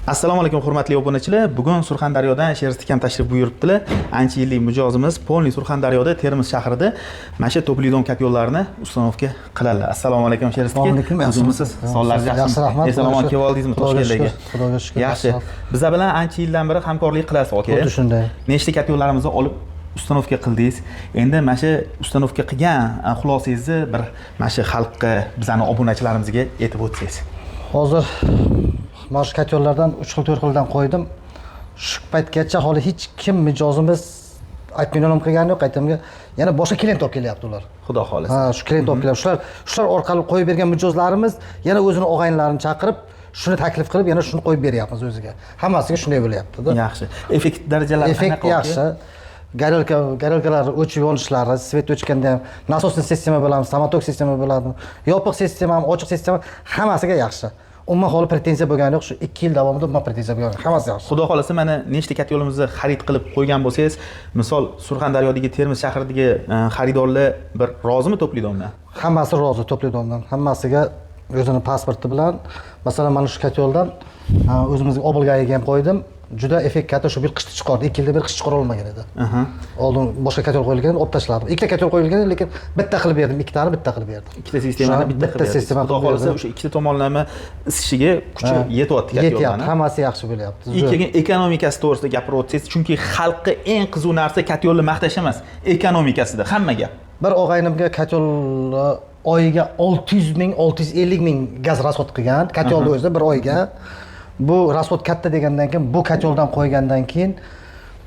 Assalomu alaykum hurmatli obunachilar. Bugun Surxondaryodan Sherztikam tashrif buyuribdilar. Ancha yillik mijozimiz Polniy Surxondaryoda Termiz shahrida mana shu to'pli-dom katyollarini ustanovka qiladilar. Assalomu alaykum Sherztika. O'zimisiz? Sonlar yaxshi. Assalomu kelib oldingizmi Toshkentga? Xudoga shukr. Yaxshi. Biz bilan ancha yildan beri hamkorlik qilasiz, aka. Xuddi shunday. Nechta katyollarimizni olib ustanovka qildingiz. Endi mana shu ustanovka qilgan xulosangizni bir mana shu xalqqa, bizning obunachilarimizga aytib o'tsangiz. Hozir mana shu katyollardan 3 xil 4 xildan qo'ydim. Shu paytgacha hali hech kim mijozimiz aytmayman qilgani yo'q. Aytamga yana boshqa klient olib kelyapti ular. Xudo xolasa. Ha, shu klient olib kelyapti. Shular orqali qo'yib bergan mijozlarimiz yana o'zini og'aynilarini chaqirib, shuni taklif qilib, yana shuni qo'yib beryapmiz o'ziga. Hammasiga shunday bo'lyapti-da. Yaxshi. Effekt darajalari qanaqa? Effekt yaxshi. Garelkalar o'chib yonishlari, svet o'chganda ham nasosli sistema bo'ladi, samotok sistema bo'ladi, yopiq sistema ham, ochiq sistema hammasiga yaxshi. Umuman holi pretenziya bo'lgani yo'q, shu 2 yil davomida umuman pretenziya bo'lgan. Hammasi yaxshi. Xudo xolasa mana nechta katyolimizni xarid qilib qo'ygan bo'lsangiz, misol Surxondaryodagi Termiz shahridagi xaridorlar bir rozimi to'pli-domdan? Hammasi rozi to'pli-domdan. Hammasiga o'zining pasporti bilan, masalan, mana shu katyoldan o'zimizning obilgayiga ham qo'ydim. Juda effekt katta, shu bir qishni chiqardi. 2 yilda bir qish chiqara olmagan edi. Oldin boshqa katyol qo'yilgan, olib tashladim. Ikkita katyol qo'yilgan, lekin bitta qilib berdim, ikkitani bitta qilib berdim. Ikkita sistemani bitta qilib berdim. Sistema Xudo xolasa o'sha ikkita tomonlama isishiga kuchi yetyapti katyollarning. Yetyapti, hammasi yaxshi bo'lyapti. Keyin ekonomikasi to'g'risida gapirib o'tsangiz, chunki xalqqa eng qiziq narsa katyolni maqtash emas, ekonomikasida hamma gap. Bir og'aynimga katyol oyiga 600 ming, 650 ming gaz rasxod qilgan, katyolni o'zida bir oyga. Bu rasxod katta degandan keyin, bu katyoldan qo'ygandan keyin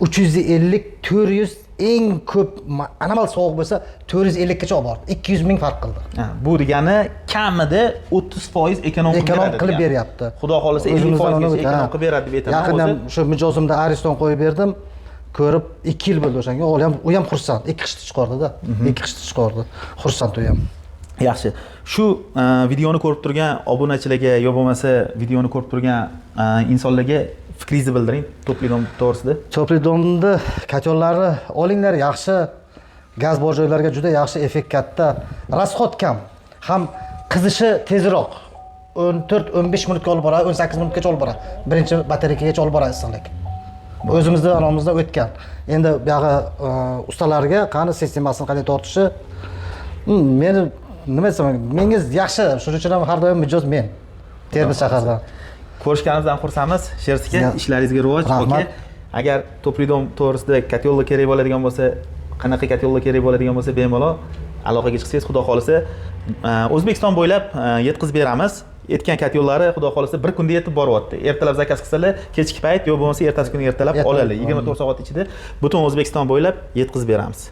350 400 eng ko'p anormal sovuq bo'lsa 450 gacha olib bordi. 200 ming farq qildi. Bu degani kamida 30% ekonom qilib beryapti. Xudo xolasa 50% ekonom qilib beradi deb aytaman. Yaqindan shu mijozimda Ariston qo'yib berdim. Ko'rib 2 yil bo'ldi o'shanga. U ham xursand. 2 qishda chiqardi-da. 2 qishda chiqardi. Xursand u ham. Yaxshi. Shu videoni ko'rib turgan obunachilarga yo bo'lmasa videoni ko'rib turgan insonlarga fikringizni bildiring to'pli-dom to'g'risida. To'pli-domni katyollari olinglar, yaxshi. Gaz bor joylarga juda yaxshi, effekt katta. Rasxod kam. Ham qizishi tezroq. 14-15 minutga olib boradi, 18 minutgacha olib boradi. Birinchi batareykaga olib boradi issiqlik. O'zimizda anomizda o'tgan. Endi bu yoqqa ustalarga qani sistemasini qanday tortishi meni nima desam, mengiz yaxshi. Shuning uchun ham har doim mijoz men Termiz shahardan. Ko'rishganimizdan xursandmiz. Sherztika, ishlaringizga rivoj. Okey. Agar to'pli-dom to'g'risida katyollar kerak bo'ladigan bo'lsa, qanaqa katyollar kerak bo'ladigan bo'lsa, bemalol aloqaga chiqsangiz, xudo xolasa O'zbekiston bo'ylab yetkazib beramiz. Aytgan katyollari xudo xolasa bir kunda yetib boryapti. Ertalab zakaz qilsalar, kechki payt yo bo'lmasa ertasi kuni ertalab oladi. 24 soat ichida butun O'zbekiston bo'ylab yetkazib beramiz.